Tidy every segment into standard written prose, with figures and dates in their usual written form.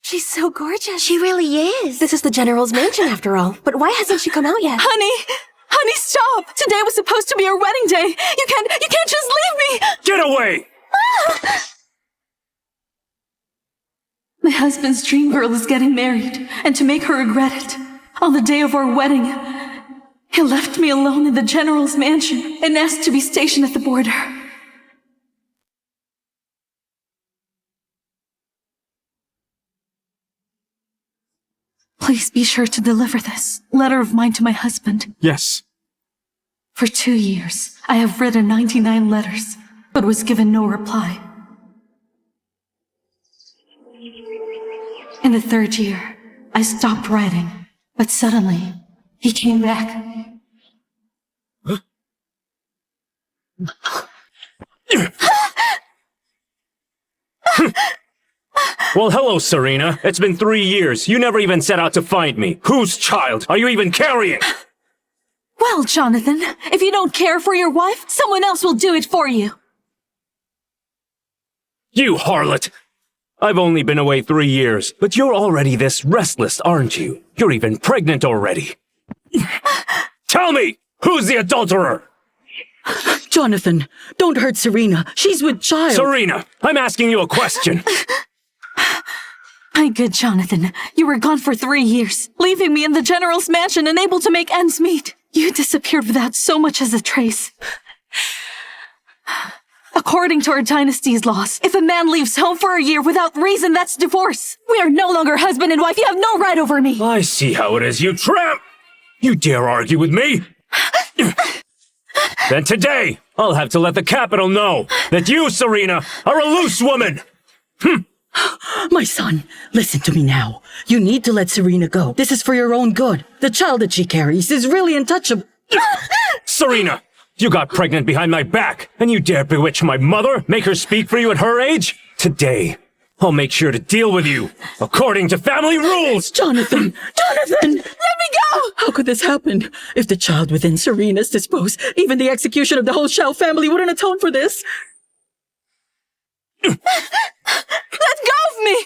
She's so gorgeous. She really is. This is the General's mansion after all. But why hasn't she come out yet? Honey, stop! Today was supposed to be our wedding day. You can't just leave me! Get away! My husband's dream girl is getting married, and to make her regret it, on the day of our wedding, he left me alone in the General's mansion and asked to be stationed at the border. Please be sure to deliver this letter of mine to my husband. Yes. For 2 years, I have written 99 letters, but was given no reply. In the 3rd year, I stopped writing, but suddenly, he came back. Well, hello, Serena. It's been 3 years. You never even set out to find me. Whose child are you even carrying? Well, Jonathan, if you don't care for your wife, someone else will do it for you. You harlot! I've only been away 3 years, but you're already this restless, aren't you? You're even pregnant already. Tell me, who's the adulterer? Jonathan, don't hurt Serena. She's with child. Serena, I'm asking you a question. My good Jonathan, you were gone for 3 years, leaving me in the General's mansion unable to make ends meet. You disappeared without so much as a trace. According to our dynasty's laws, if a man leaves home for a year without reason, that's divorce. We are no longer husband and wife. You have no right over me. I see how it is, you tramp! You dare argue with me? Then today, I'll have to let the capital know that you, Serena, are a loose woman! My son, listen to me now. You need to let Serena go. This is for your own good. The child that she carries is really untouchable. Serena, you got pregnant behind my back, and you dare bewitch my mother? Make her speak for you at her age? Today, I'll make sure to deal with you, according to family rules! Jonathan! Let me go! How could this happen? If the child within Serena's disposed, even the execution of the whole Shao family wouldn't atone for this. Let go of me!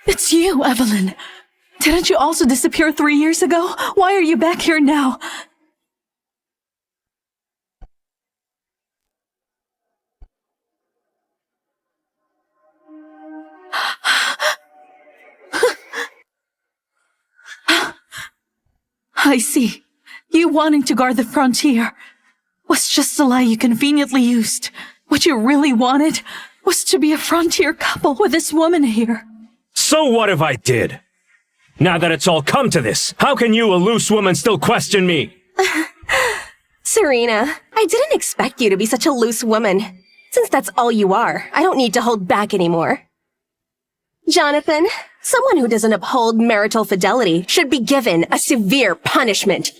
It's you, Evelyn. Didn't you also disappear 3 years ago? Why are you back here now? I see. You wanting to guard the frontier was just a lie you conveniently used. What you really wanted was to be a frontier couple with this woman here. So what if I did? Now that it's all come to this, how can you, a loose woman, still question me? Serena, I didn't expect you to be such a loose woman. Since that's all you are, I don't need to hold back anymore. Jonathan, someone who doesn't uphold marital fidelity should be given a severe punishment.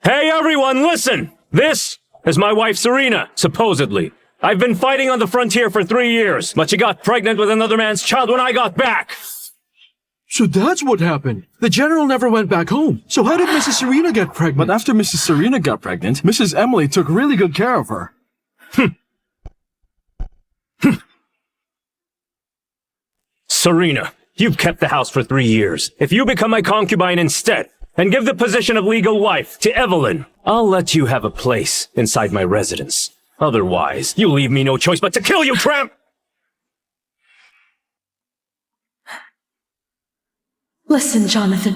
Hey everyone, listen! This is my wife Serena, supposedly. I've been fighting on the frontier for 3 years, but she got pregnant with another man's child when I got back. So that's what happened. The General never went back home. So how did Mrs. Serena get pregnant? But after Mrs. Serena got pregnant, Mrs. Emily took really good care of her. Serena, you've kept the house for 3 years. If you become my concubine instead, and give the position of legal wife to Evelyn, I'll let you have a place inside my residence. Otherwise, you leave me no choice but to kill you, tramp! Listen, Jonathan.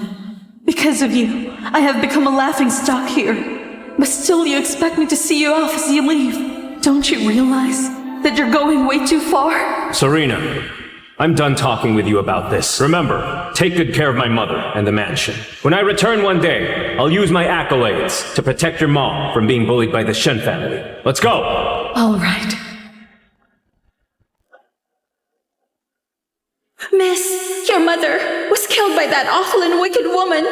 Because of you, I have become a laughingstock here. But still you expect me to see you off as you leave. Don't you realize that you're going way too far? Serena, I'm done talking with you about this. Remember, take good care of my mother and the mansion. When I return one day, I'll use my accolades to protect your mom from being bullied by the Shen family. Let's go! All right. Miss, your mother was killed by that awful and wicked woman.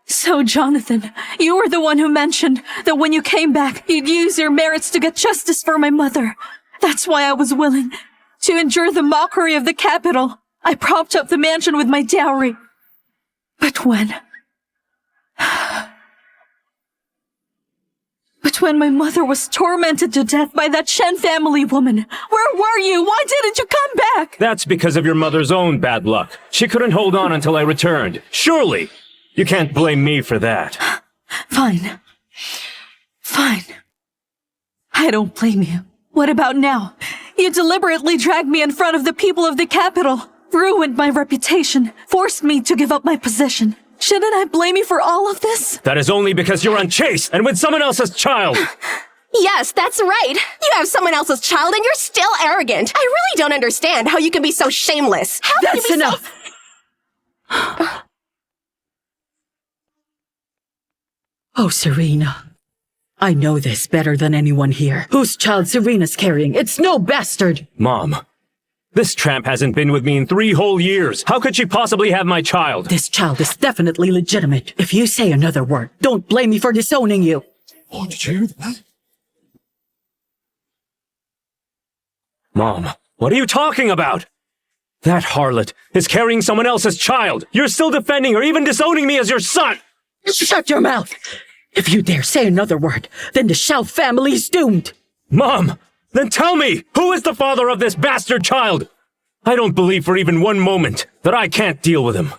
So, Jonathan, you were the one who mentioned that when you came back, you'd use your merits to get justice for my mother. That's why I was willing to endure the mockery of the capital. I propped up the mansion with my dowry. But when When my mother was tormented to death by that Shen family woman, where were you? Why didn't you come back? That's because of your mother's own bad luck. She couldn't hold on until I returned. Surely, you can't blame me for that. Fine. Fine. I don't blame you. What about now? You deliberately dragged me in front of the people of the capital, ruined my reputation, forced me to give up my position. Shouldn't I blame you for all of this? That is only because you're unchaste and with someone else's child. Yes, that's right. You have someone else's child and you're still arrogant. I really don't understand how you can be so shameless. How can That's you be enough! Oh, Serena. I know this better than anyone here. Whose child Serena's carrying? It's no bastard! Mom, this tramp hasn't been with me in 3 whole years. How could she possibly have my child? This child is definitely legitimate. If you say another word, don't blame me for disowning you. Oh, did you hear that? Mom, what are you talking about? That harlot is carrying someone else's child. You're still defending her, even disowning me as your son. Shut your mouth! If you dare say another word, then the Shao family's doomed. Mom, then tell me, who is the father of this bastard child? I don't believe for even one moment that I can't deal with him.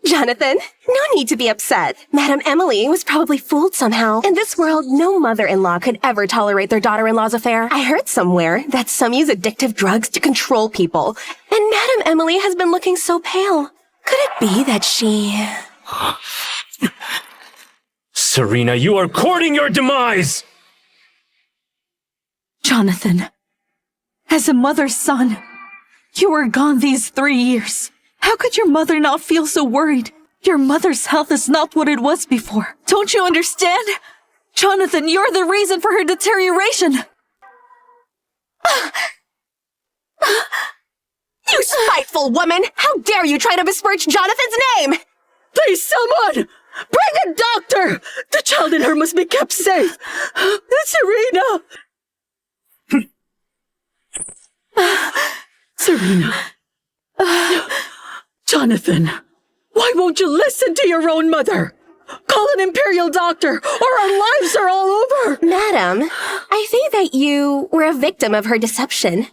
Jonathan, no need to be upset. Madame Emily was probably fooled somehow. In this world, no mother-in-law could ever tolerate their daughter-in-law's affair. I heard somewhere that some use addictive drugs to control people, and Madame Emily has been looking so pale. Could it be that she... Serena, you are courting your demise! Jonathan, as a mother's son, you were gone these 3 years. How could your mother not feel so worried? Your mother's health is not what it was before. Don't you understand? Jonathan, you're the reason for her deterioration. You spiteful woman! How dare you try to besmirch Jonathan's name! Please, someone! Bring a doctor! The child in her must be kept safe! Serena! Serena. Jonathan, why won't you listen to your own mother? Call an imperial doctor, or our lives are all over! Madam, I think that you were a victim of her deception.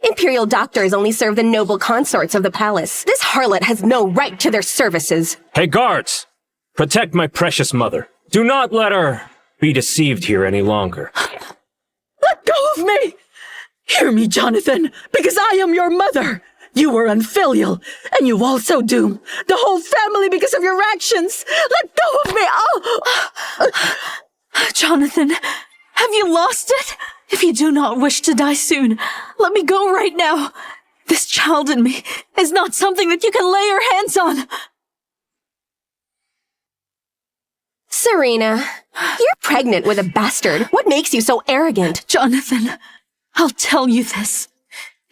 Imperial doctors only serve the noble consorts of the palace. This harlot has no right to their services. Hey, guards! Protect my precious mother. Do not let her be deceived here any longer. Let go of me! Hear me, Jonathan, because I am your mother. You were unfilial, and you also doom the whole family because of your actions. Let go of me! Oh! Jonathan, have you lost it? If you do not wish to die soon, let me go right now. This child in me is not something that you can lay your hands on. Serena, you're pregnant with a bastard. What makes you so arrogant? Jonathan, I'll tell you this.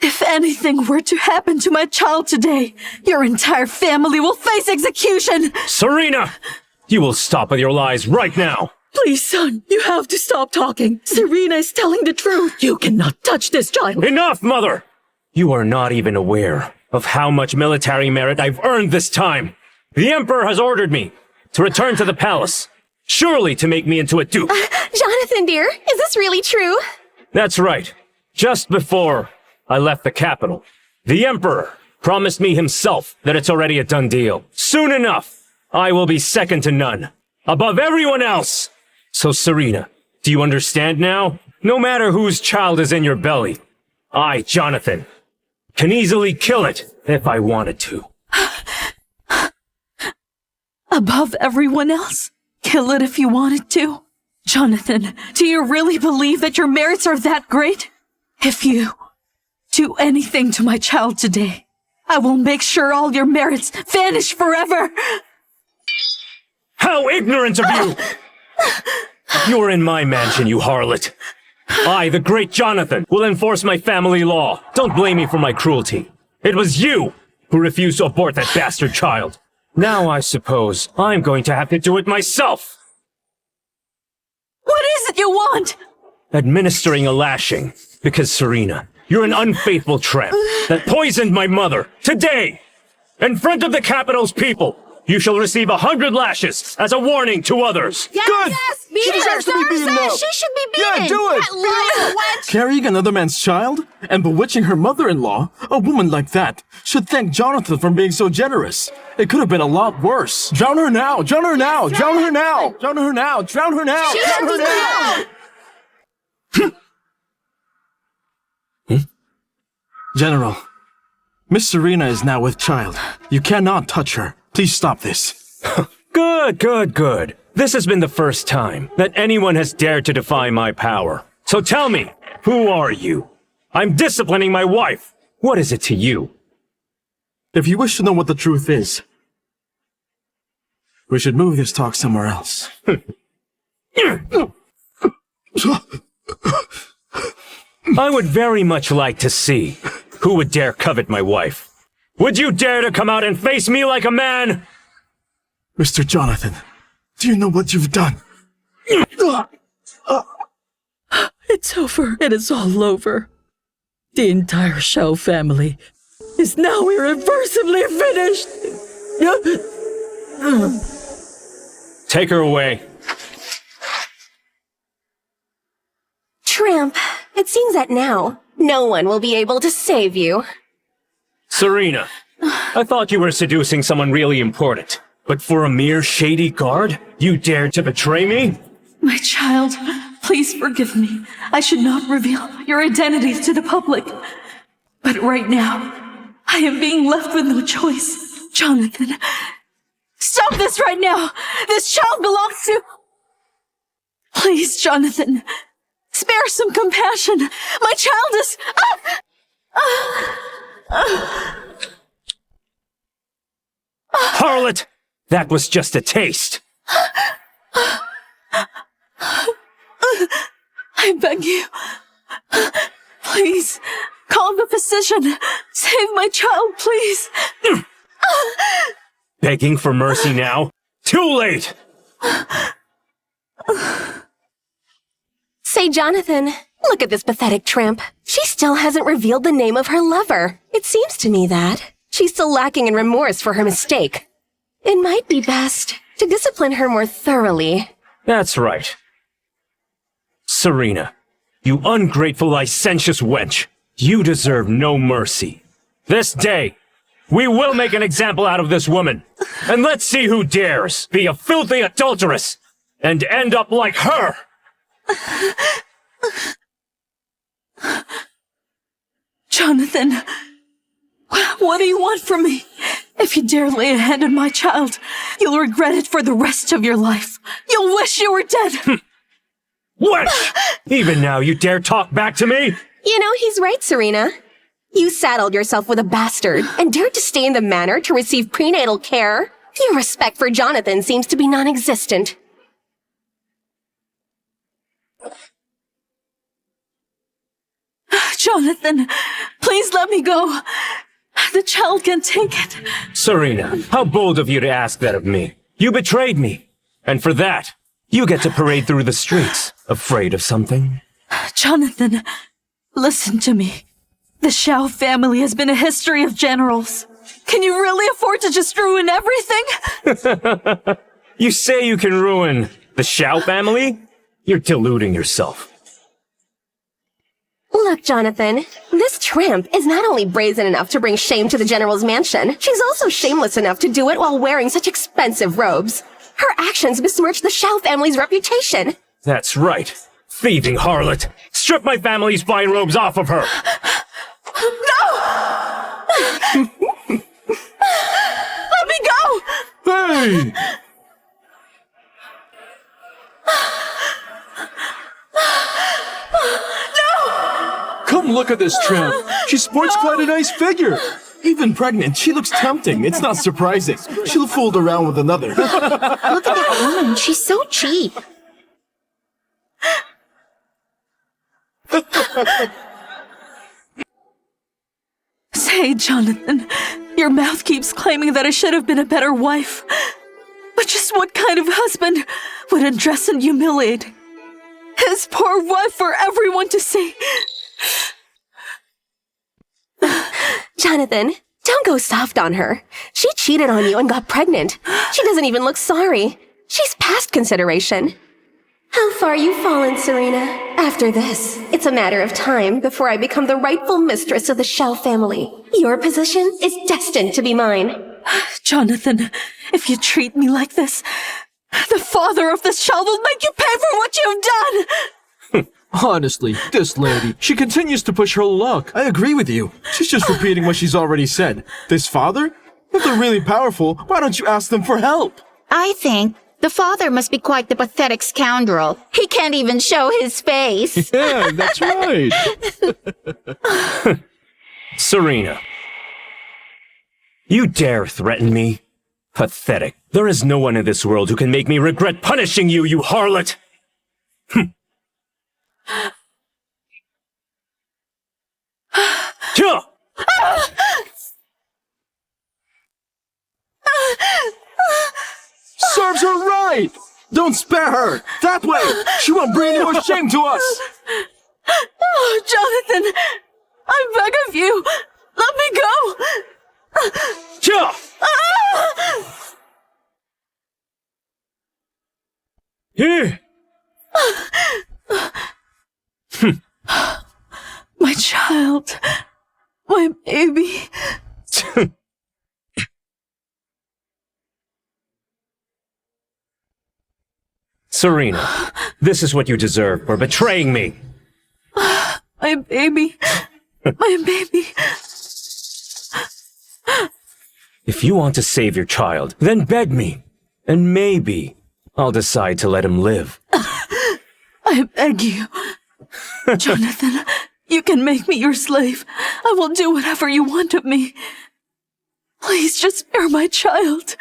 If anything were to happen to my child today, your entire family will face execution! Serena! You will stop with your lies right now! Please, son, you have to stop talking. Serena is telling the truth. You cannot touch this child. Enough, mother! You are not even aware of how much military merit I've earned this time. The Emperor has ordered me to return to the palace, surely to make me into a duke. Jonathan, dear, is this really true? That's right. Just before I left the capital, the Emperor promised me himself that it's already a done deal. Soon enough, I will be second to none, above everyone else. So, Serena, do you understand now? No matter whose child is in your belly, I, Jonathan, can easily kill it if I wanted to. Above everyone else? Kill it if you wanted to? Jonathan, do you really believe that your merits are that great? If you do anything to my child today, I will make sure all your merits vanish forever! How ignorant of you! You're in my mansion, you harlot. I, the great Jonathan, will enforce my family law. Don't blame me for my cruelty. It was you who refused to abort that bastard child. Now I suppose I'm going to have to do it myself. What is it you want? Administering a lashing. Because, Serena, you're an unfaithful tramp that poisoned my mother today in front of the capital's people. You shall receive 100 lashes as a warning to others. Good! She deserves to be beaten now! She should be beaten! Yeah, do it! That little wench! Carrying another man's child and bewitching her mother-in-law, a woman like that should thank Jonathan for being so generous. It could have been a lot worse. Drown her now! Drown her now! Drown her now! Drown her now! Drown her now! Drown her now! General, Miss Serena is now with child. You cannot touch her. Please stop this. Good, good, good. This has been the first time that anyone has dared to defy my power. So tell me, who are you? I'm disciplining my wife. What is it to you? If you wish to know what the truth is, we should move this talk somewhere else. I would very much like to see who would dare covet my wife. Would you dare to come out and face me like a man? Mr. Jonathan, do you know what you've done? It's over. It is all over. The entire Shao family is now irreversibly finished. Take her away. Tramp, it seems that now, no one will be able to save you. Serena, I thought you were seducing someone really important. But for a mere shady guard, you dared to betray me? My child, please forgive me. I should not reveal your identities to the public. But right now, I am being left with no choice. Jonathan, stop this right now! This child belongs to... Please, Jonathan, spare some compassion. My child is... Harlot! That was just a taste. I beg you. Please, call the physician. Save my child, please. Begging for mercy now? Too late! Say, Jonathan, look at this pathetic tramp. She still hasn't revealed the name of her lover. It seems to me that she's still lacking in remorse for her mistake. It might be best to discipline her more thoroughly. That's right. Serena, you ungrateful, licentious wench. You deserve no mercy. This day, we will make an example out of this woman. And let's see who dares be a filthy adulteress and end up like her. Jonathan, what do you want from me? If you dare lay a hand on my child, you'll regret it for the rest of your life. You'll wish you were dead. Wench! Even now you dare talk back to me? You know, he's right, Serena. You saddled yourself with a bastard and dared to stay in the manor to receive prenatal care. Your respect for Jonathan seems to be non-existent. Jonathan, please let me go. The child can take it. Serena, how bold of you to ask that of me. You betrayed me. And for that, you get to parade through the streets, afraid of something. Jonathan, listen to me. The Shao family has been a history of generals. Can you really afford to just ruin everything? You say you can ruin the Shao family? You're deluding yourself. Look, Jonathan, this tramp is not only brazen enough to bring shame to the general's mansion, she's also shameless enough to do it while wearing such expensive robes. Her actions besmirch the Shao family's reputation. That's right. Thieving harlot! Strip my family's fine robes off of her! No! Let me go! Hey! Come look at this tramp. She sports quite a nice figure. Even pregnant, she looks tempting. It's not surprising. She'll fool around with another. Look at that woman, she's so cheap. Say, Jonathan, your mouth keeps claiming that I should have been a better wife. But just what kind of husband would undress and humiliate his poor wife for everyone to see? Jonathan, Don't go soft on her. She cheated on you and got pregnant. She doesn't even look sorry. She's past consideration. How far you've fallen, Serena. After this, it's a matter of time before I become the rightful mistress of the Shell family. Your position is destined to be mine. Jonathan, if you treat me like this, the father of this child will make you pay for what you've done! Honestly, this lady, she continues to push her luck. I agree with you. She's just repeating what she's already said. This father? If they're really powerful, why don't you ask them for help? I think the father must be quite the pathetic scoundrel. He can't even show his face. Yeah, that's right. Serena. You dare threaten me? Pathetic. There is no one in this world who can make me regret punishing you, you harlot! Huh. Serves her right! Don't spare her! That way! She won't bring any more shame to us! Oh, Jonathan! I beg of you! Let me go! Huh. Here. My child. My baby. Serena, this is what you deserve for betraying me. My baby. My baby. If you want to save your child, then beg me. And maybe I'll decide to let him live. I beg you. Jonathan, you can make me your slave. I will do whatever you want of me. Please just spare my child.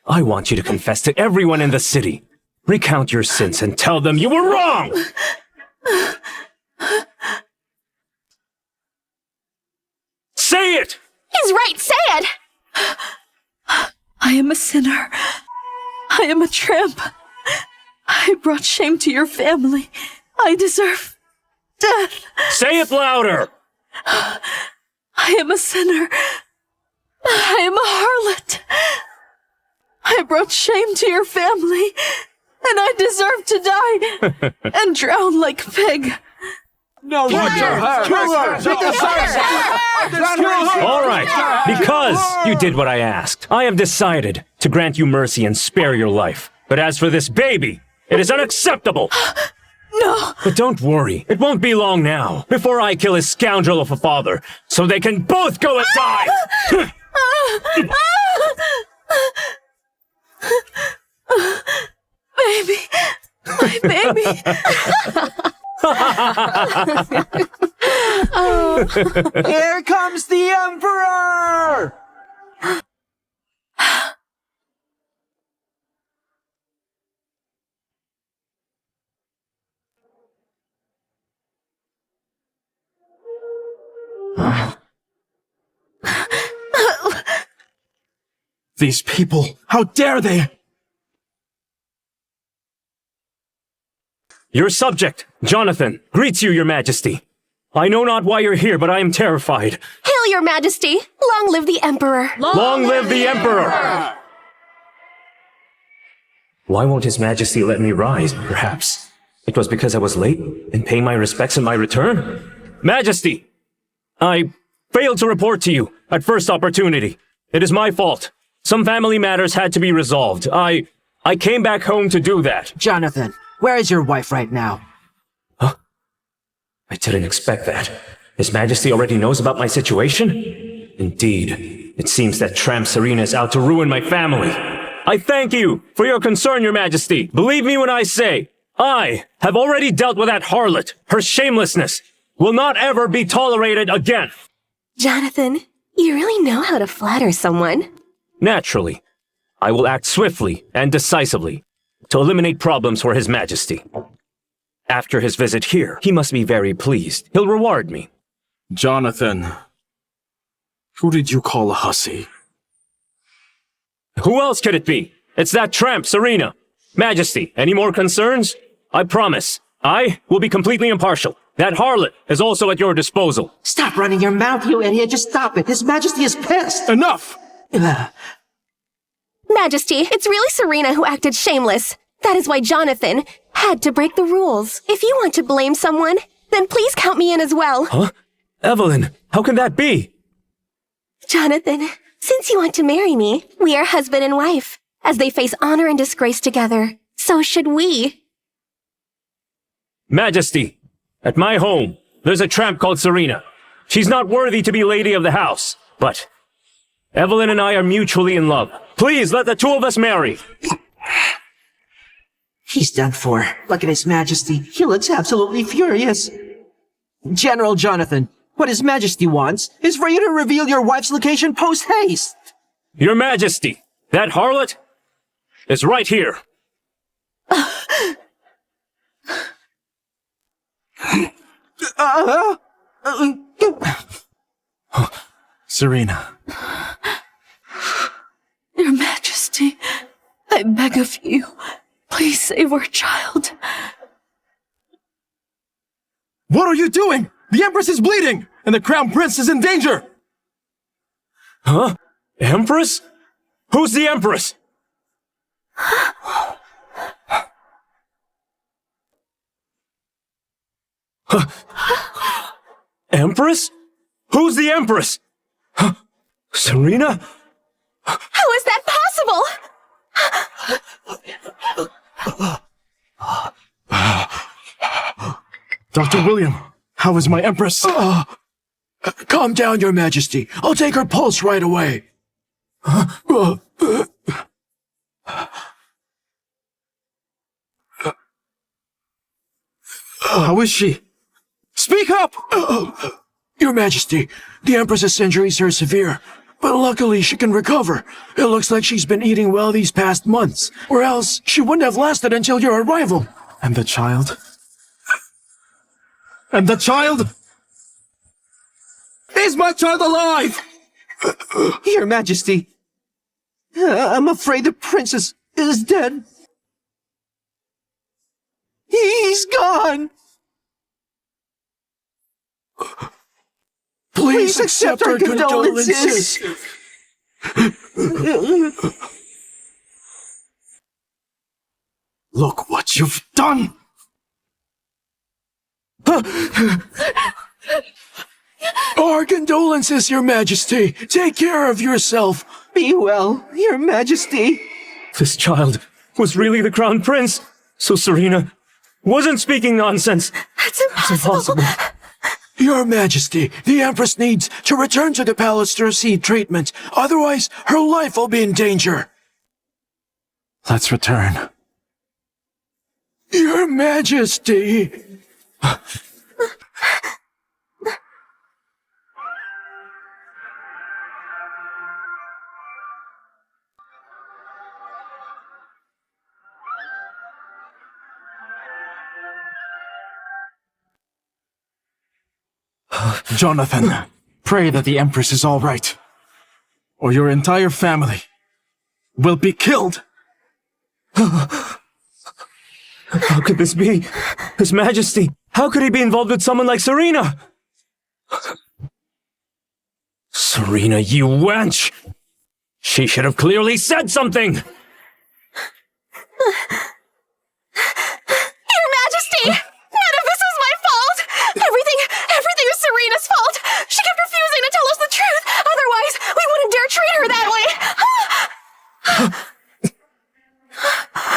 I want you to confess to everyone in the city. Recount your sins and tell them you were wrong! Say it! He's right, say it! I am a sinner. I am a tramp. I brought shame to your family. I deserve death. Say it louder! I am a sinner. I am a harlot. I brought shame to your family, and I deserve to die and drown like a pig. No, kill her! Kill her! All right, because you did what I asked, I have decided to grant you mercy and spare your life. But as for this baby, it is unacceptable! No! But don't worry, it won't be long now before I kill his scoundrel of a father, so they can both go and die! Baby! My baby! Here comes the Emperor! These people, how dare they? Your subject, Jonathan, greets you, your majesty. I know not why you're here, but I am terrified. Hail, your majesty! Long live the Emperor! Long live the Emperor! Why won't his majesty let me rise, perhaps? It was because I was late in paying my respects in my return? Majesty! I failed to report to you at first opportunity. It is my fault. Some family matters had to be resolved. I came back home to do that. Jonathan, where is your wife right now? Huh? I didn't expect that. His Majesty already knows about my situation? Indeed, it seems that tramp Serena is out to ruin my family. I thank you for your concern, your Majesty. Believe me when I say, I have already dealt with that harlot. Her shamelessness will not ever be tolerated again. Jonathan, you really know how to flatter someone. Naturally, I will act swiftly and decisively to eliminate problems for His Majesty. After his visit here, he must be very pleased. He'll reward me. Jonathan, who did you call a hussy? Who else could it be? It's that tramp, Serena. Majesty, any more concerns? I promise, I will be completely impartial. That harlot is also at your disposal. Stop running your mouth, you idiot. Just stop it. His Majesty is pissed. Enough! Majesty, it's really Serena who acted shameless. That is why Jonathan had to break the rules. If you want to blame someone, then please count me in as well. Huh? Evelyn, how can that be? Jonathan, since you want to marry me, we are husband and wife. As they face honor and disgrace together, so should we. Majesty, at my home, there's a tramp called Serena. She's not worthy to be lady of the house, but Evelyn and I are mutually in love. Please let the two of us marry. He's done for. Look at His Majesty. He looks absolutely furious. General Jonathan, what His Majesty wants is for you to reveal your wife's location post-haste. Your Majesty, that harlot is right here. Serena. Your Majesty, I beg of you, please save our child. What are you doing? The Empress is bleeding, and the Crown Prince is in danger! Huh? Empress? Who's the Empress? Empress? Who's the Empress? Serena? How is that possible? Dr. William, how is my Empress? Calm down, Your Majesty. I'll take her pulse right away. How is she? Speak up! Your Majesty, the Empress's injuries are severe, but luckily she can recover. It looks like she's been eating well these past months, or else she wouldn't have lasted until your arrival. And the child? And the child? Is my child alive? Your Majesty, I'm afraid the princess is dead. He's gone. Please accept our condolences. Look what you've done! Our condolences, Your Majesty. Take care of yourself. Be well, Your Majesty. This child was really the Crown Prince, so Serena wasn't speaking nonsense. That's impossible. Your Majesty, the Empress needs to return to the palace to receive treatment. Otherwise, her life will be in danger. Let's return. Your Majesty. Jonathan, pray that the Empress is all right, or your entire family will be killed. How could this be? His Majesty, how could he be involved with someone like Serena? Serena, you wench! She should have clearly said something! Your Majesty! None of this is my fault! Everything is Serena's fault! She kept refusing to tell us the truth! Otherwise, we wouldn't dare treat her that way!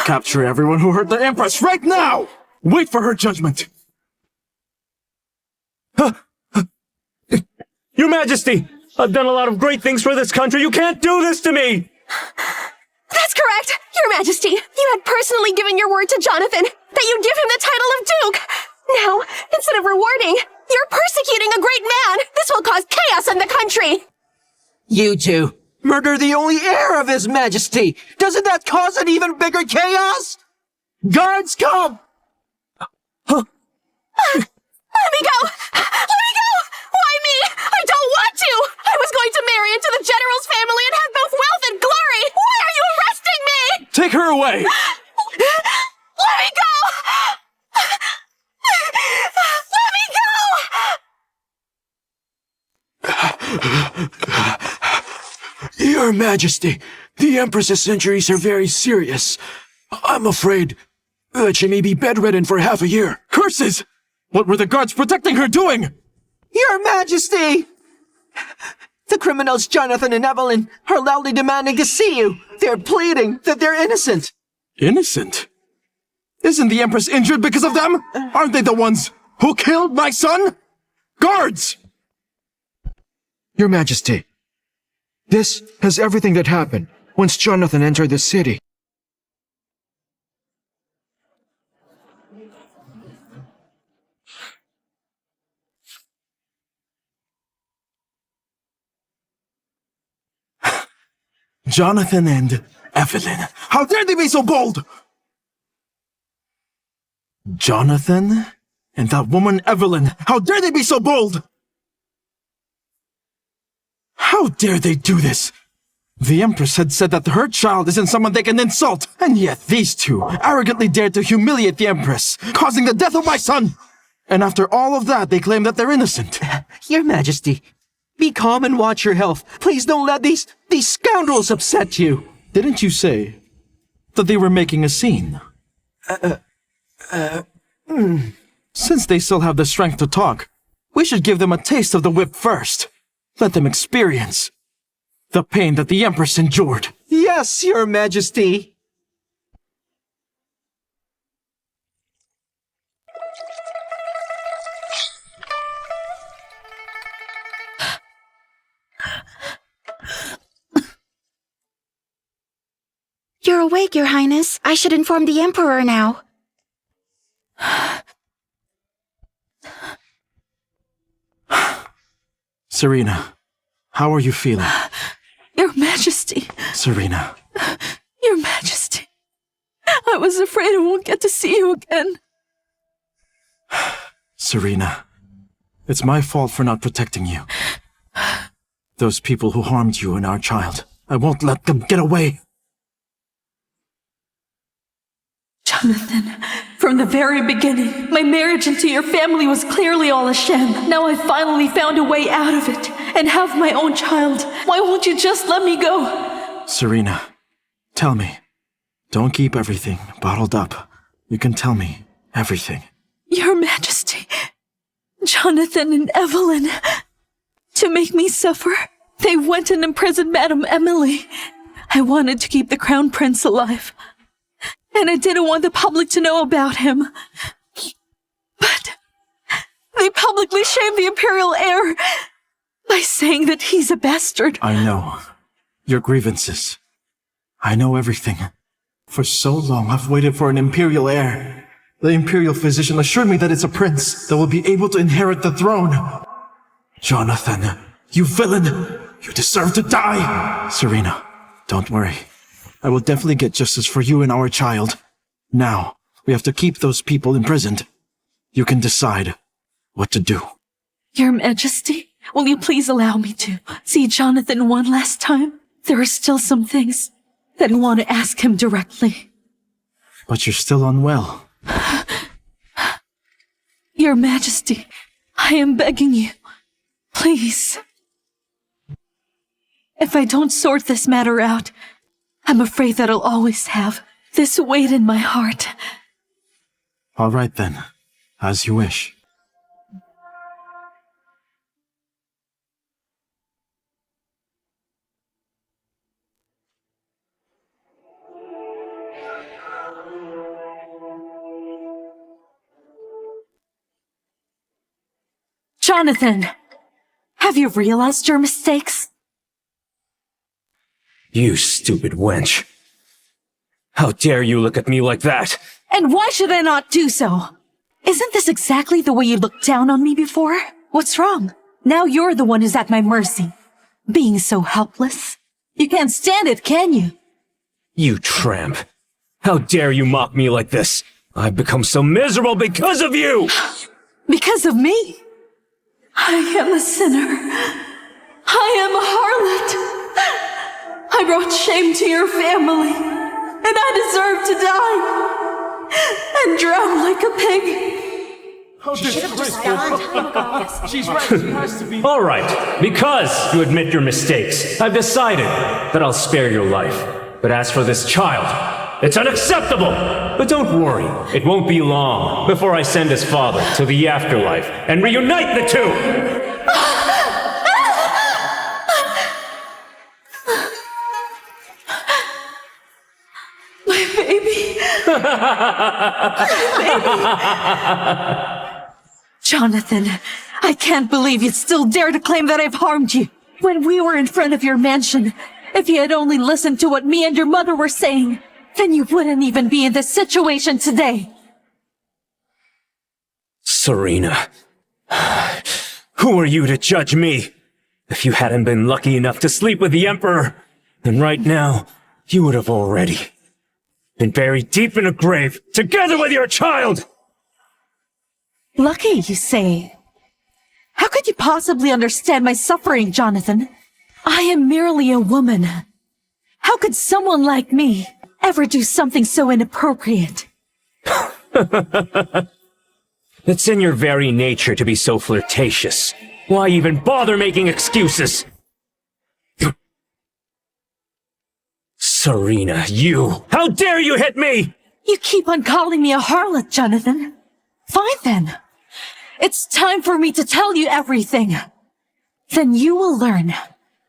Capture everyone who hurt the Empress right now! Wait for her judgment! Your Majesty! I've done a lot of great things for this country. You can't do this to me! That's correct! Your Majesty, you had personally given your word to Jonathan that you'd give him the title of Duke! Now, instead of rewarding, you're persecuting a great man! This will cause chaos in the country! You two, murder the only heir of His Majesty! Doesn't that cause an even bigger chaos? Guards, come! Let me go! Let me go! Why me? I don't want to! I was going to marry into the General's family and have both wealth and glory! Why are you arresting me? Take her away! Let me go! Let me go! Your Majesty, the Empress's injuries are very serious. I'm afraid that she may be bedridden for half a year. Curses! What were the guards protecting her doing? Your Majesty! The criminals Jonathan and Evelyn are loudly demanding to see you. They're pleading that they're innocent. Innocent? Isn't the Empress injured because of them? Aren't they the ones who killed my son? Guards! Your Majesty, this has everything that happened once Jonathan entered the city. Jonathan and Evelyn. How dare they be so bold? Jonathan and that woman Evelyn. How dare they be so bold? How dare they do this? The Empress had said that her child isn't someone they can insult, and yet these two arrogantly dared to humiliate the Empress, causing the death of my son. And after all of that, they claim that they're innocent. Your Majesty, be calm and watch your health. Please don't let these scoundrels upset you. Didn't you say that they were making a scene? Since they still have the strength to talk, we should give them a taste of the whip first. Let them experience the pain that the Empress endured. Yes, Your Majesty. You're awake, Your Highness. I should inform the Emperor now. Serena, how are you feeling? Your Majesty. Serena. Your Majesty. I was afraid I won't get to see you again. Serena, it's my fault for not protecting you. Those people who harmed you and our child, I won't let them get away. Jonathan, from the very beginning, my marriage into your family was clearly all a sham. Now I finally found a way out of it and have my own child. Why won't you just let me go? Serena, tell me. Don't keep everything bottled up. You can tell me everything. Your Majesty, Jonathan and Evelyn, to make me suffer, they went and imprisoned Madame Emily. I wanted to keep the Crown Prince alive, and I didn't want the public to know about him. But they publicly shamed the Imperial heir by saying that he's a bastard. I know. Your grievances. I know everything. For so long, I've waited for an Imperial heir. The Imperial physician assured me that it's a prince that will be able to inherit the throne. Jonathan, you villain! You deserve to die! Serena, don't worry. I will definitely get justice for you and our child. Now, we have to keep those people imprisoned. You can decide what to do. Your Majesty, will you please allow me to see Jonathan one last time? There are still some things that I want to ask him directly. But you're still unwell. Your Majesty, I am begging you, please. If I don't sort this matter out, I'm afraid that I'll always have this weight in my heart. All right then, as you wish. Jonathan, have you realized your mistakes? You stupid wench. How dare you look at me like that? And why should I not do so? Isn't this exactly the way you looked down on me before? What's wrong? Now you're the one who's at my mercy. Being so helpless. You can't stand it, can you? You tramp. How dare you mock me like this? I've become so miserable because of you! Because of me? I am a sinner. I am a harlot. I brought shame to your family, and I deserve to die and drown like a pig. How disgraceful. She's right, she has to be. All right, because you admit your mistakes, I've decided that I'll spare your life. But as for this child, it's unacceptable! But don't worry, it won't be long before I send his father to the afterlife and reunite the two! Jonathan, I can't believe you'd still dare to claim that I've harmed you. When we were in front of your mansion, if you had only listened to what me and your mother were saying, then you wouldn't even be in this situation today. Serena, who are you to judge me? If you hadn't been lucky enough to sleep with the Emperor, then right now, you would have already been buried deep in a grave, together with your child! Lucky, you say? How could you possibly understand my suffering, Jonathan? I am merely a woman. How could someone like me ever do something so inappropriate? It's in your very nature to be so flirtatious. Why even bother making excuses? Serena, you! How dare you hit me! You keep on calling me a harlot, Jonathan. Fine then. It's time for me to tell you everything. Then you will learn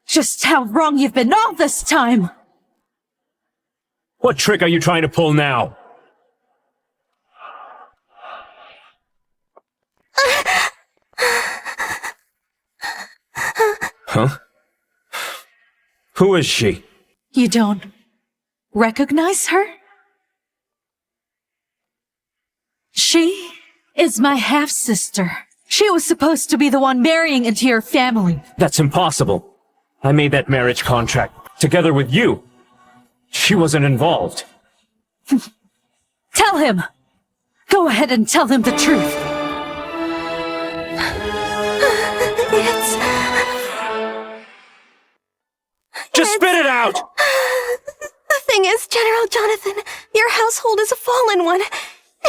just how wrong you've been all this time. What trick are you trying to pull now? Huh? Who is she? You don't recognize her? She is my half-sister. She was supposed to be the one marrying into your family. That's impossible. I made that marriage contract together with you. She wasn't involved. Tell him! Go ahead and tell him the truth. Just spit it out! The thing is, General Jonathan, your household is a fallen one.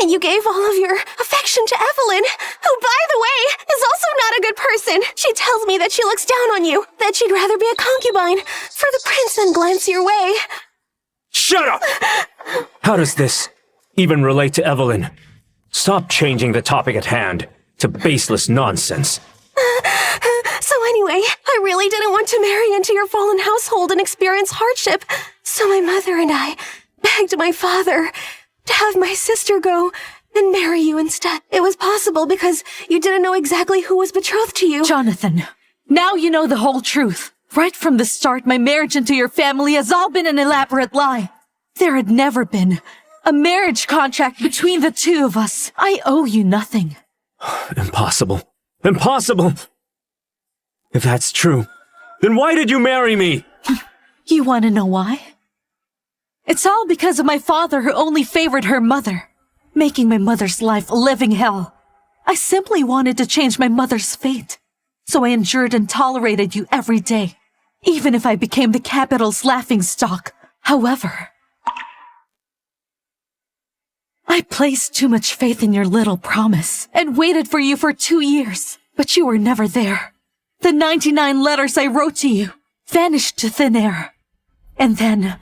And you gave all of your affection to Evelyn, who, by the way, is also not a good person. She tells me that she looks down on you, that she'd rather be a concubine for the prince than glance your way. Shut up! How does this even relate to Evelyn? Stop changing the topic at hand to baseless nonsense. So anyway, I really didn't want to marry into your fallen household and experience hardship. So my mother and I begged my father to have my sister go and marry you instead. It was possible because you didn't know exactly who was betrothed to you. Jonathan, now you know the whole truth. Right from the start, my marriage into your family has all been an elaborate lie. There had never been a marriage contract between the two of us. I owe you nothing. Impossible. Impossible! If that's true, then why did you marry me? You want to know why? It's all because of my father who only favored her mother, making my mother's life a living hell. I simply wanted to change my mother's fate, so I endured and tolerated you every day, even if I became the capital's laughingstock. However, I placed too much faith in your little promise and waited for you for 2 years, but you were never there. The 99 letters I wrote to you vanished to thin air. And then,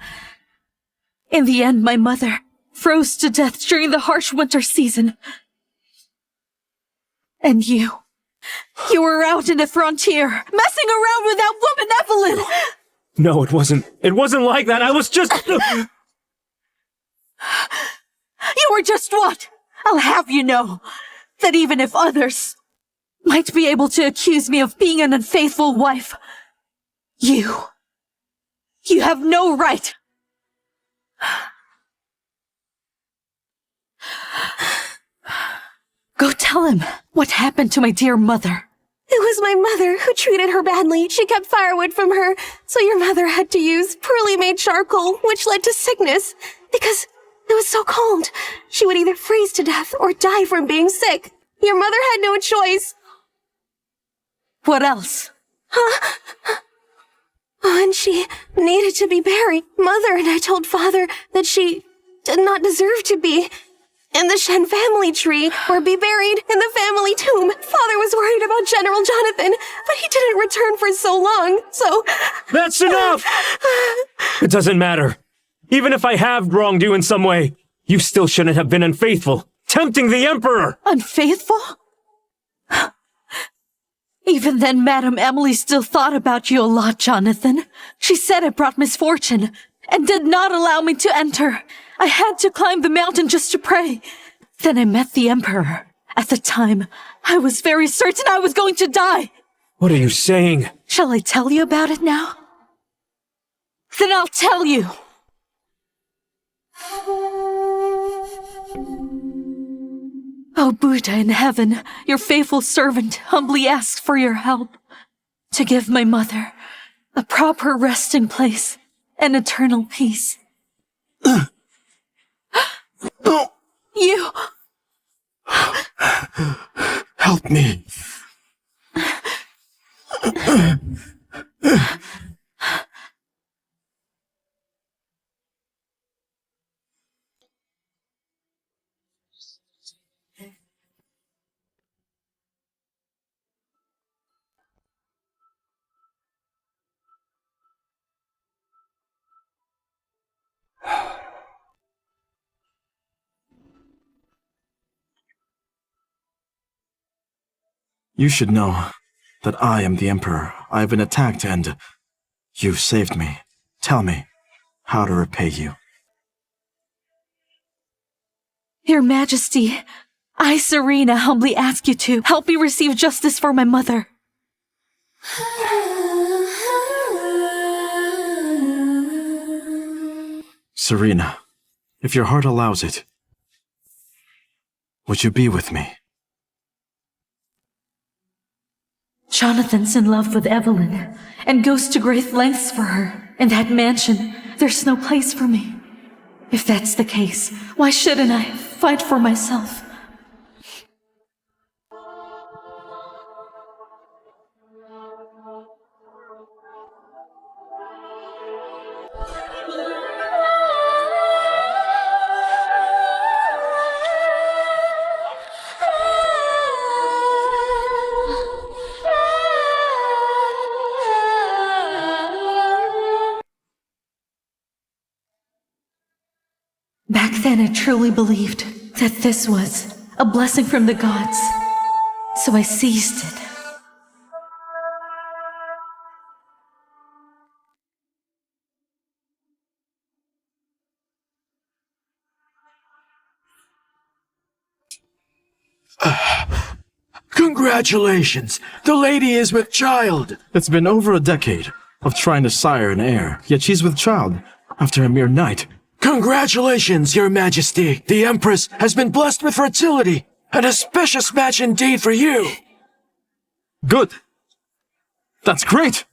in the end, my mother froze to death during the harsh winter season. And you were out in the frontier, messing around with that woman Evelyn! No, it wasn't. It wasn't like that. I was just... You were just what? I'll have you know that even if others might be able to accuse me of being an unfaithful wife, you have no right. Go tell him what happened to my dear mother. It was my mother who treated her badly. She kept firewood from her, so your mother had to use poorly made charcoal, which led to sickness. Because it was so cold, she would either freeze to death or die from being sick. Your mother had no choice. What else? Huh? Oh, and she needed to be buried. Mother and I told Father that she did not deserve to be. in the Shen family tree or be buried in the family tomb. Father was worried about General Jonathan, but he didn't return for so long, so... That's enough! It doesn't matter. Even if I have wronged you in some way, you still shouldn't have been unfaithful, tempting the Emperor! Unfaithful? Even then, Madame Emily still thought about you a lot, Jonathan. She said it brought misfortune, and did not allow me to enter. I had to climb the mountain just to pray. Then I met the Emperor. At the time, I was very certain I was going to die. What are you saying? Shall I tell you about it now? Then I'll tell you. O Buddha in heaven, your faithful servant humbly asks for your help to give my mother a proper resting place and eternal peace. You... Help me. You should know that I am the Emperor. I have been attacked and you've saved me. Tell me how to repay you. Your Majesty, I, Serena, humbly ask you to help me receive justice for my mother. Serena, if your heart allows it, would you be with me? Jonathan's in love with Evelyn and goes to great lengths for her. In that mansion, there's no place for me. If that's the case, why shouldn't I fight for myself? Back then, I truly believed that this was a blessing from the gods, so I seized it. Congratulations! The lady is with child! It's been over a decade of trying to sire an heir, yet she's with child after a mere night. Congratulations, Your Majesty! The Empress has been blessed with fertility! An auspicious match indeed for you! Good! That's great!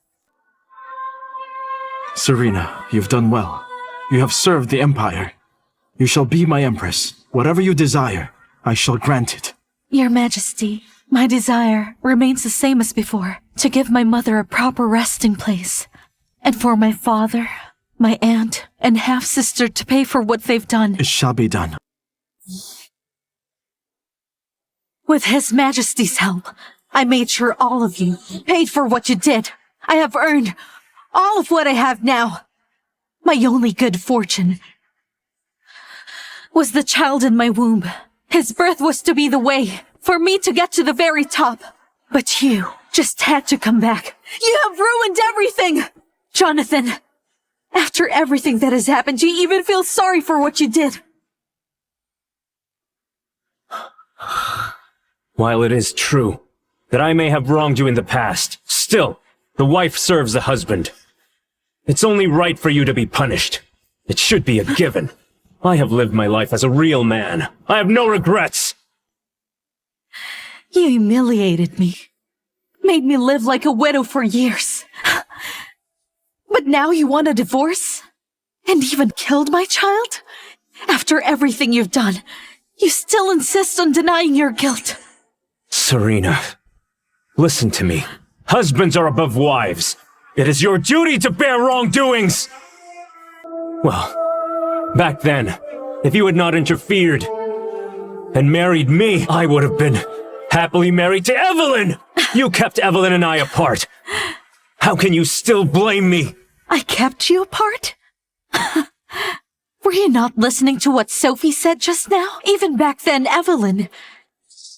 Serena, you've done well. You have served the Empire. You shall be my Empress. Whatever you desire, I shall grant it. Your Majesty, my desire remains the same as before, to give my mother a proper resting place, and for my father, my aunt, and half-sister to pay for what they've done. It shall be done. With His Majesty's help, I made sure all of you paid for what you did. I have earned all of what I have now. My only good fortune was the child in my womb. His birth was to be the way for me to get to the very top. But you just had to come back. You have ruined everything! Jonathan, after everything that has happened, you even feel sorry for what you did. While it is true that I may have wronged you in the past, still, the wife serves the husband. It's only right for you to be punished. It should be a given. I have lived my life as a real man. I have no regrets. You humiliated me. Made me live like a widow for years. But now you want a divorce? And even killed my child? After everything you've done, you still insist on denying your guilt. Serena, listen to me. Husbands are above wives. It is your duty to bear wrongdoings. Well, back then, if you had not interfered, and married me, I would have been happily married to Evelyn! You kept Evelyn and I apart. How can you still blame me? I kept you apart? Were you not listening to what Sophie said just now? Even back then, Evelyn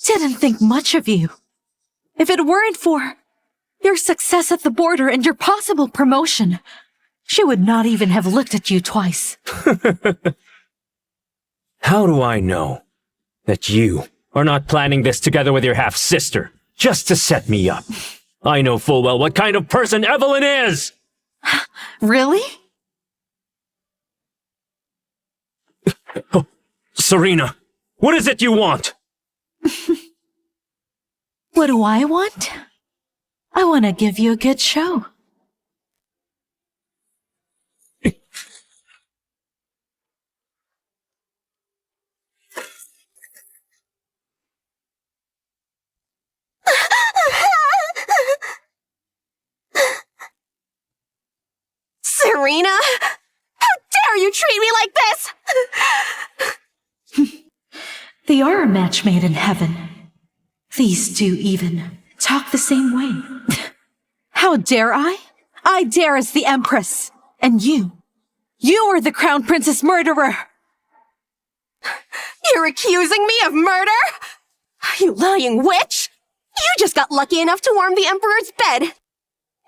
didn't think much of you. If it weren't for your success at the border and your possible promotion, she would not even have looked at you twice. How do I know that you are not planning this together with your half-sister just to set me up? I know full well what kind of person Evelyn is! Really? Oh, Serena, what is it you want? What do I want? I want to give you a good show. Serena? How dare you treat me like this? They are a match made in heaven. These two even talk the same way. How dare I? I dare as the Empress. And you are the Crown Princess murderer. You're accusing me of murder? You lying witch! You just got lucky enough to warm the Emperor's bed.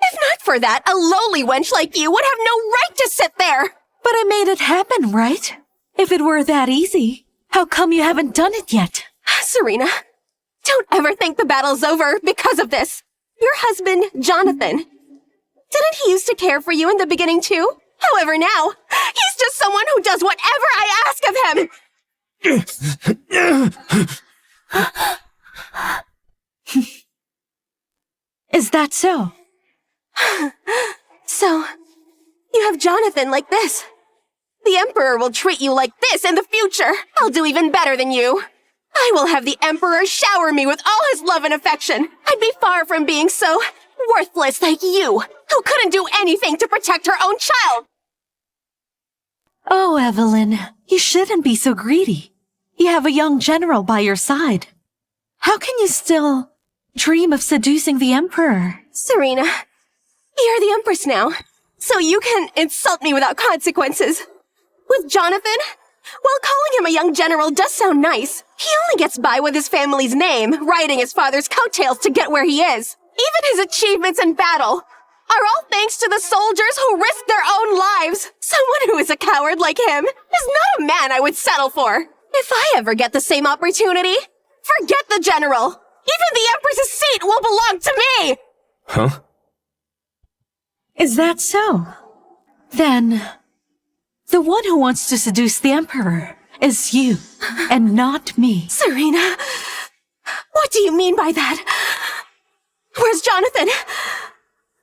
If not for that, a lowly wench like you would have no right to sit there. But I made it happen, right? If it were that easy, how come you haven't done it yet? Serena, don't ever think the battle's over because of this. Your husband, Jonathan, didn't he used to care for you in the beginning too? However, now, he's just someone who does whatever I ask of him. Is that so? So, you have Jonathan like this. The Emperor will treat you like this in the future. I'll do even better than you. I will have the Emperor shower me with all his love and affection. I'd be far from being so worthless like you, who couldn't do anything to protect her own child. Oh, Evelyn, you shouldn't be so greedy. You have a young general by your side. How can you still dream of seducing the Emperor? Serena, you're the Empress now, so you can insult me without consequences. With Jonathan, while calling him a young general does sound nice, he only gets by with his family's name, riding his father's coattails to get where he is. Even his achievements in battle are all thanks to the soldiers who risked their own lives. Someone who is a coward like him is not a man I would settle for. If I ever get the same opportunity, forget the general. Even the Empress's seat will belong to me! Huh? Is that so? Then, the one who wants to seduce the Emperor is you, and not me. Serena, what do you mean by that? Where's Jonathan?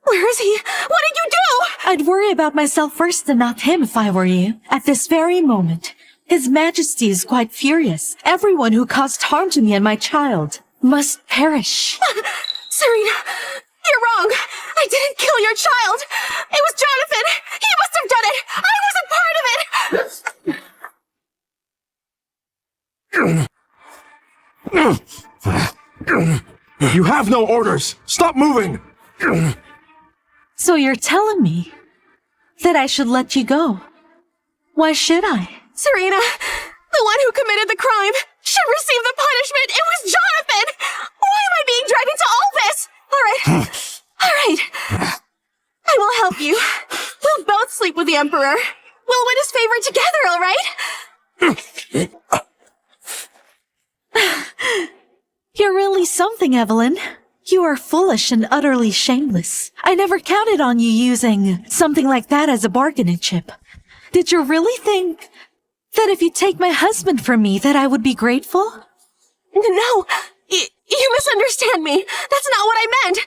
Where is he? What did you do? I'd worry about myself first and not him if I were you. At this very moment, His Majesty is quite furious. Everyone who caused harm to me and my child must perish. Serena, you're wrong. I didn't kill your child. It was Jonathan. He must have done it. I wasn't part of it. You have no orders! Stop moving! So you're telling me that I should let you go? Why should I? Serena, the one who committed the crime should receive the punishment. It was Jonathan. Why am I being dragged into all this? All right. I will help you. We'll both sleep with the Emperor. We'll win his favor together, all right? You're really something, Evelyn. You are foolish and utterly shameless. I never counted on you using something like that as a bargaining chip. Did you really think that if you take my husband from me that I would be grateful? No, you misunderstand me. That's not what I meant.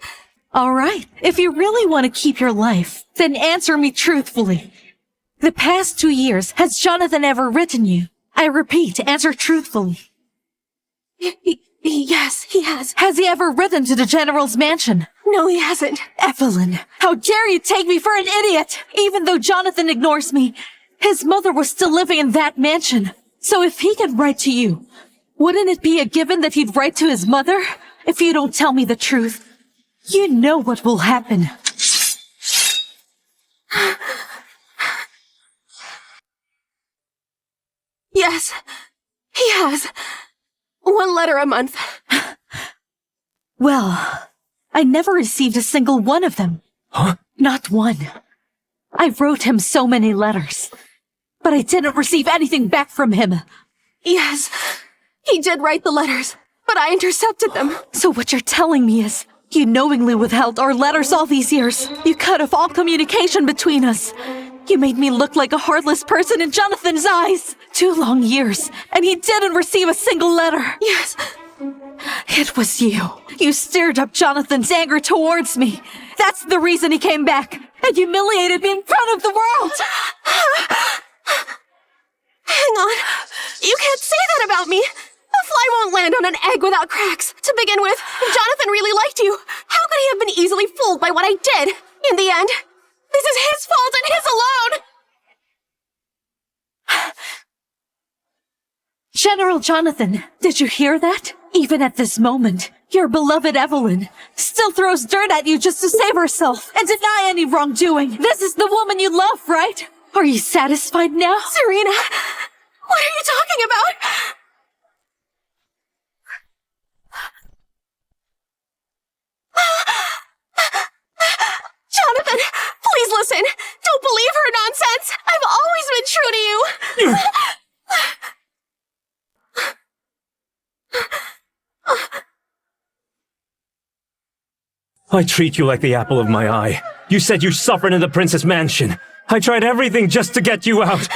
All right. If you really want to keep your life, then answer me truthfully. The past 2 years, has Jonathan ever written you? I repeat, answer truthfully. Yes, he has. Has he ever ridden to the General's mansion? No, he hasn't. Evelyn, how dare you take me for an idiot? Even though Jonathan ignores me, his mother was still living in that mansion. So if he can write to you, Wouldn't it be a given that he'd write to his mother? If you don't tell me the truth, you know what will happen. Yes, he has. 1 letter a month. Well, I never received a single one of them. Huh? Not one. I wrote him so many letters, but I didn't receive anything back from him. Yes, he did write the letters, but I intercepted them. So what you're telling me is, you knowingly withheld our letters all these years. You cut off all communication between us. You made me look like a heartless person in Jonathan's eyes. 2 long years, and he didn't receive a single letter. Yes. It was you. You stirred up Jonathan's anger towards me. That's the reason he came back and humiliated me in front of the world. Hang on. You can't say that about me. A fly won't land on an egg without cracks. To begin with, if Jonathan really liked you, how could he have been easily fooled by what I did? In the end, this is his fault and his alone. General Jonathan, did you hear that? Even at this moment, your beloved Evelyn still throws dirt at you just to save herself and deny any wrongdoing. This is the woman you love, right? Are you satisfied now? Serena, what are you talking about? Jonathan, please listen. Don't believe her nonsense. I've always been true to you. I treat you like the apple of my eye. You said you suffered in the Princess Mansion. I tried everything just to get you out.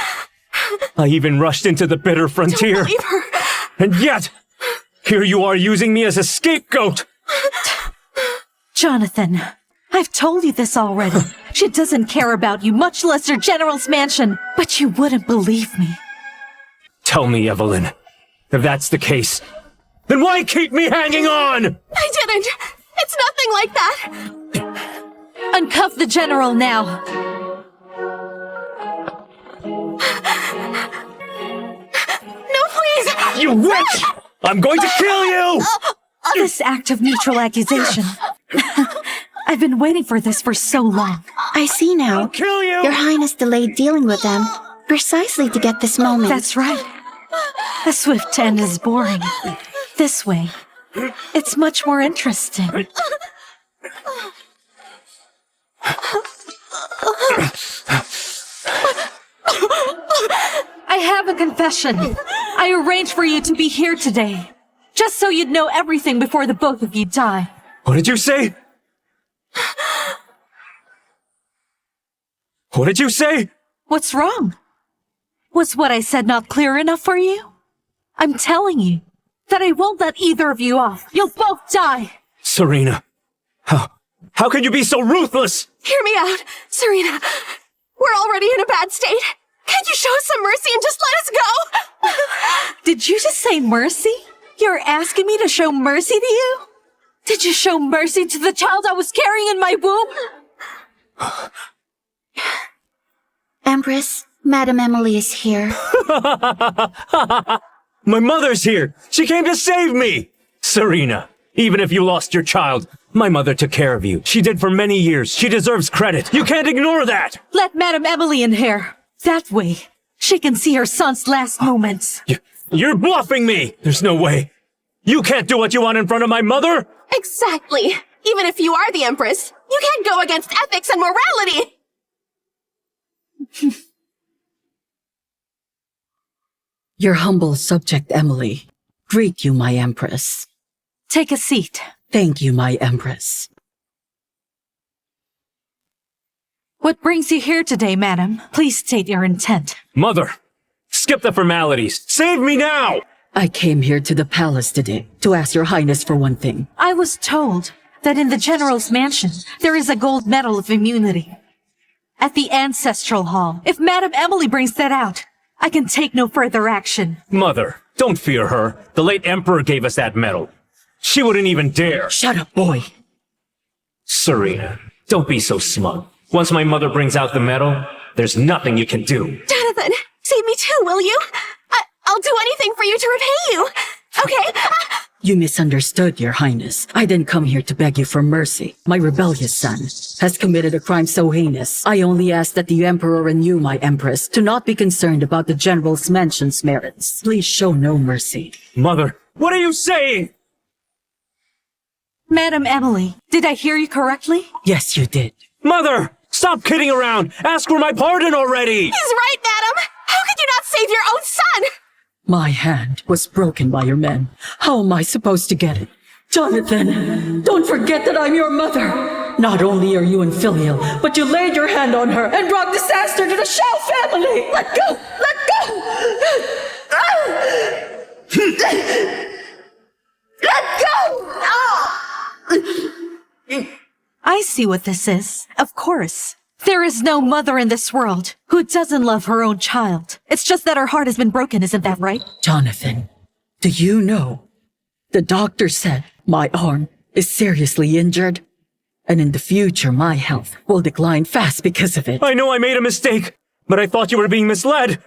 I even rushed into the bitter frontier. Don't believe her. And yet, here you are using me as a scapegoat. Jonathan, I've told you this already. She doesn't care about you, much less your general's mansion. But you wouldn't believe me. Tell me, Evelyn, if that's the case, then why keep me hanging on? I didn't. It's nothing like that. Uncuff the general now. No, please. You witch! I'm going to kill you! This act of mutual accusation. I've been waiting for this for so long. I see now. I'll kill you! Your Highness delayed dealing with them precisely to get this moment. That's right. A swift end is boring. This way, it's much more interesting. I have a confession. I arranged for you to be here today, just so you'd know everything before the both of you die. What did you say? What did you say? What's wrong? Was what I said not clear enough for you? I'm telling you that I won't let either of you off. You'll both die. Serena, how can you be so ruthless? Hear me out, Serena. We're already in a bad state. Can't you show us some mercy and just let us go? Did you just say mercy? You're asking me to show mercy to you? Did you show mercy to the child I was carrying in my womb? Empress, Madame Emily is here. My mother's here. She came to save me. Serena, even if you lost your child, my mother took care of you. She did for many years. She deserves credit. You can't ignore that. Let Madame Emily in here. That way, she can see her son's last moments. You're bluffing me. There's no way. You can't do what you want in front of my mother. Exactly. Even if you are the Empress, you can't go against ethics and morality. Your humble subject, Emily. Greet you, my Empress. Take a seat. Thank you, my Empress. What brings you here today, madam? Please state your intent. Mother, skip the formalities. Save me now. I came here to the palace today to ask your Highness for one thing. I was told that in the General's mansion, there is a gold medal of immunity. At the Ancestral Hall. If Madame Emily brings that out, I can take no further action. Mother, don't fear her. The late Emperor gave us that medal. She wouldn't even dare. Shut up, boy. Serena, don't be so smug. Once my mother brings out the medal, there's nothing you can do. Jonathan, save me too, will you? I'll do anything for you to repay you. Okay. You misunderstood, Your Highness. I didn't come here to beg you for mercy. My rebellious son has committed a crime so heinous. I only ask that the Emperor and you, my Empress, do not be concerned about the General's mansion's merits. Please show no mercy. Mother, what are you saying? Madam Emily, did I hear you correctly? Yes, you did. Mother, stop kidding around. Ask for my pardon already. He's right, madam. How could you not save your own son? My hand was broken by your men. How am I supposed to get it? Jonathan, don't forget that I'm your mother. Not only are you infilial, but you laid your hand on her and brought disaster to the Shao family. Let go! Let go! Let go! I see what this is. Of course. There is no mother in this world who doesn't love her own child. It's just that her heart has been broken, isn't that right? Jonathan, do you know? The doctor said my arm is seriously injured, and in the future my health will decline fast because of it. I know I made a mistake, but I thought you were being misled.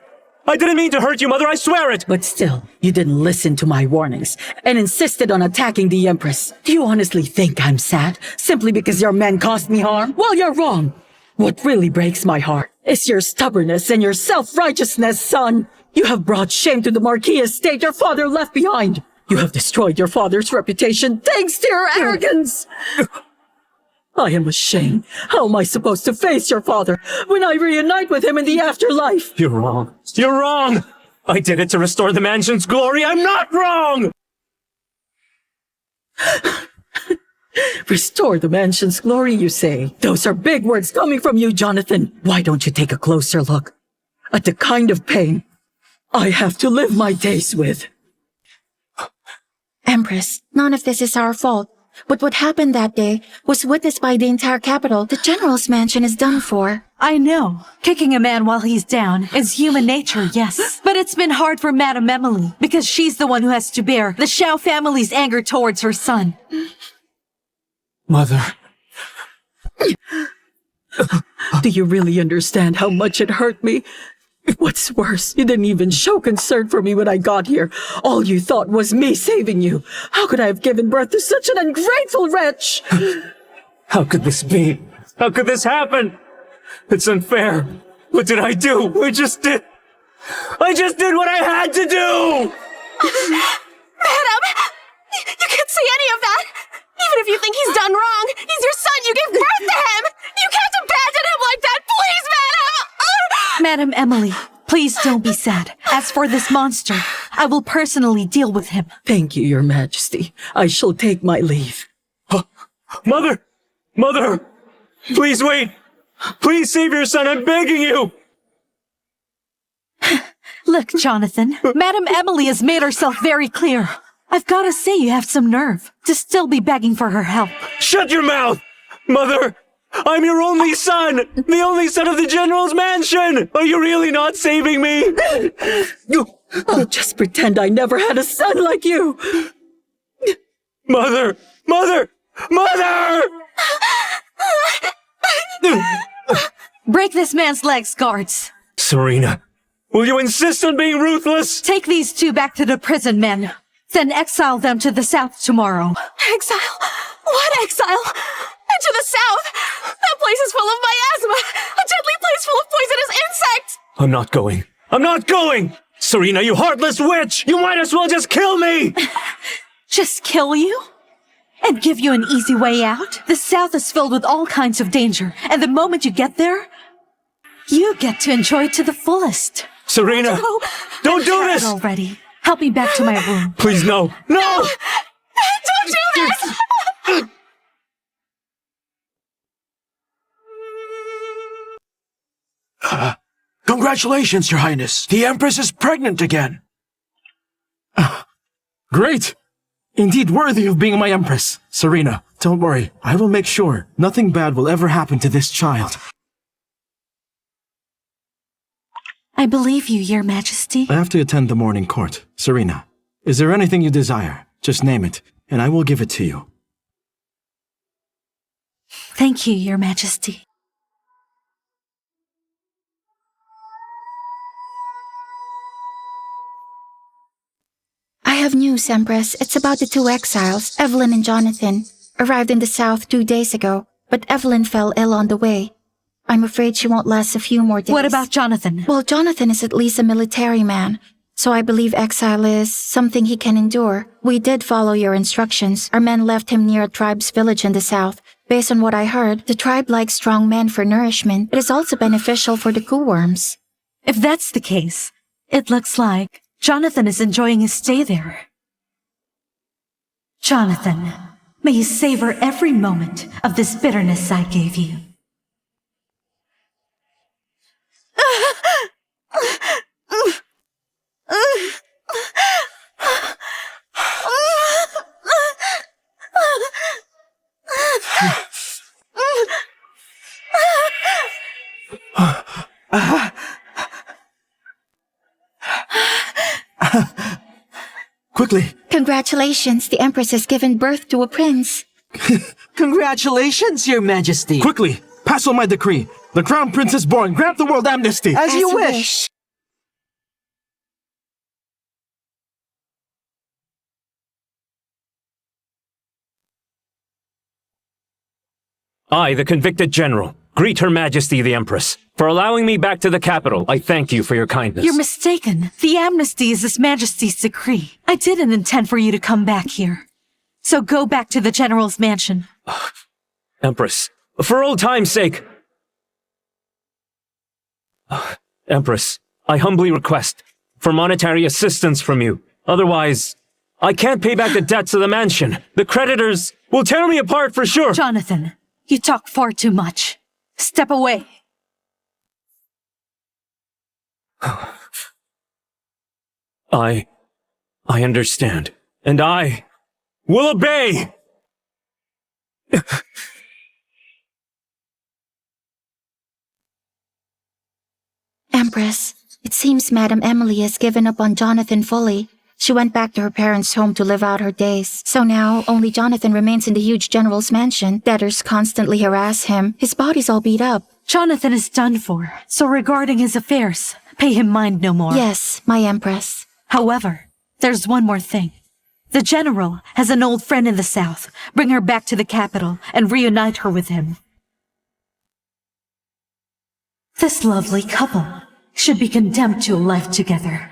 I didn't mean to hurt you, Mother, I swear it! But still, you didn't listen to my warnings and insisted on attacking the Empress. Do you honestly think I'm sad simply because your men caused me harm? Well, you're wrong. What really breaks my heart is your stubbornness and your self-righteousness, son. You have brought shame to the Marquis estate your father left behind. You have destroyed your father's reputation thanks to your arrogance. I am ashamed. How am I supposed to face your father when I reunite with him in the afterlife? You're wrong. You're wrong! I did it to restore the mansion's glory. I'm not wrong! Restore the mansion's glory, you say? Those are big words coming from you, Jonathan. Why don't you take a closer look at the kind of pain I have to live my days with? Empress, none of this is our fault. But what happened that day was witnessed by the entire capital. The General's mansion is done for. I know. Kicking a man while he's down is human nature, yes. But it's been hard for Madam Emily because she's the one who has to bear the Shao family's anger towards her son. Mother. Do you really understand how much it hurt me? What's worse, you didn't even show concern for me when I got here. All you thought was me saving you. How could I have given birth to such an ungrateful wretch? How could this be? How could this happen? It's unfair. What did I do? I just did what I had to do! Madam! You can't say any of that! Even if you think he's done wrong, he's your son! You gave birth to him! You can't abandon him like that! Please, madam! Madam Emily, please don't be sad. As for this monster, I will personally deal with him. Thank you, Your Majesty. I shall take my leave. Mother! Mother! Please wait! Please save your son, I'm begging you! Look, Jonathan, Madam Emily has made herself very clear. I've gotta say you have some nerve to still be begging for her help. Shut your mouth! Mother! I'm your only son! The only son of the General's mansion! Are you really not saving me? I'll just pretend I never had a son like you! Mother! Mother! Mother! Break this man's legs, guards. Serena, will you insist on being ruthless? Take these two back to the prison, men. Then exile them to the south tomorrow. Exile? What exile? And to the south? That place is full of miasma! A deadly place full of poisonous insects! I'm not going. I'm not going! Serena, you heartless witch! You might as well just kill me! Just kill you? And give you an easy way out? The south is filled with all kinds of danger, and the moment you get there, you get to enjoy it to the fullest. Serena, don't do this! Already. Help me back to my room. Please, no. No! Don't do this! Congratulations, Your Highness. The Empress is pregnant again. Great! Indeed worthy of being my Empress. Serena, don't worry. I will make sure nothing bad will ever happen to this child. I believe you, Your Majesty. I have to attend the morning court. Serena, is there anything you desire? Just name it, and I will give it to you. Thank you, Your Majesty. I have news, Empress. It's about the two exiles, Evelyn and Jonathan. Arrived in the south 2 days ago, but Evelyn fell ill on the way. I'm afraid she won't last a few more days. What about Jonathan? Well, Jonathan is at least a military man, so I believe exile is something he can endure. We did follow your instructions. Our men left him near a tribe's village in the south. Based on what I heard, the tribe likes strong men for nourishment. It is also beneficial for the kuworms. If that's the case, it looks like Jonathan is enjoying his stay there. Jonathan, may you savor every moment of this bitterness I gave you. Quickly! Congratulations, the Empress has given birth to a prince. Congratulations, Your Majesty. Quickly! Pass on my decree! The Crown Prince is born! Grant the world amnesty! As you wish. I, the convicted general, greet Her Majesty the Empress. For allowing me back to the capital, I thank you for your kindness. You're mistaken. The amnesty is His Majesty's decree. I didn't intend for you to come back here. So go back to the general's mansion. Empress, for old time's sake. Empress, I humbly request for monetary assistance from you. Otherwise, I can't pay back the debts of the mansion. The creditors will tear me apart for sure. Jonathan, you talk far too much. Step away. I understand. And I will obey! Empress, it seems Madame Emily has given up on Jonathan fully. She went back to her parents' home to live out her days. So now, only Jonathan remains in the huge general's mansion. Debtors constantly harass him. His body's all beat up. Jonathan is done for, so regarding his affairs, pay him mind no more. Yes, my Empress. However, there's one more thing. The general has an old friend in the south. Bring her back to the capital and reunite her with him. This lovely couple should be condemned to a life together.